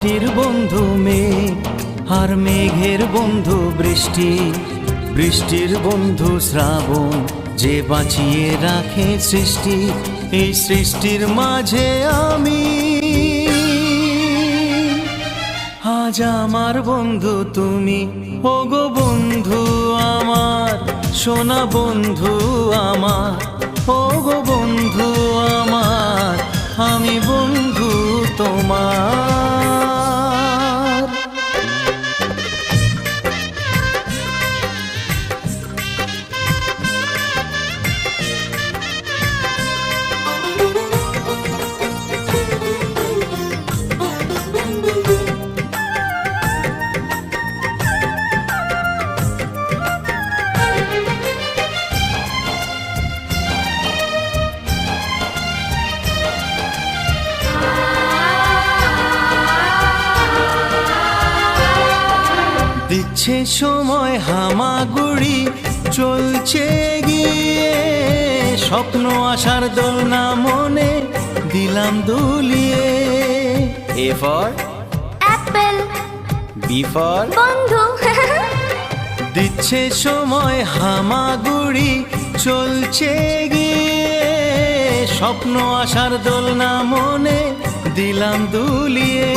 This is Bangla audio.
মাটির বন্ধু মেঘ আর মেঘের বন্ধু বৃষ্টি, বৃষ্টির বন্ধু শ্রাবণ, যে বাঁচিয়ে রাখে সৃষ্টি। এই সৃষ্টির মাঝে আমি, আজ আমার বন্ধু তুমি। ওগো বন্ধু আমার, সোনা বন্ধু আমার, ওগো বন্ধু আমার, আমি বন্ধু তোমার। দিচ্ছে সময় হামাগুড়ি, চলছে গিয়ে স্বপ্ন আশার দোলনা মনে দিলাম দুলিয়ে। A for apple, B for বন্ধু। দিচ্ছে সময় হামাগুড়ি, চলছে গিয়ে স্বপ্ন আশার দোলনা মনে দিলাম দুলিয়ে।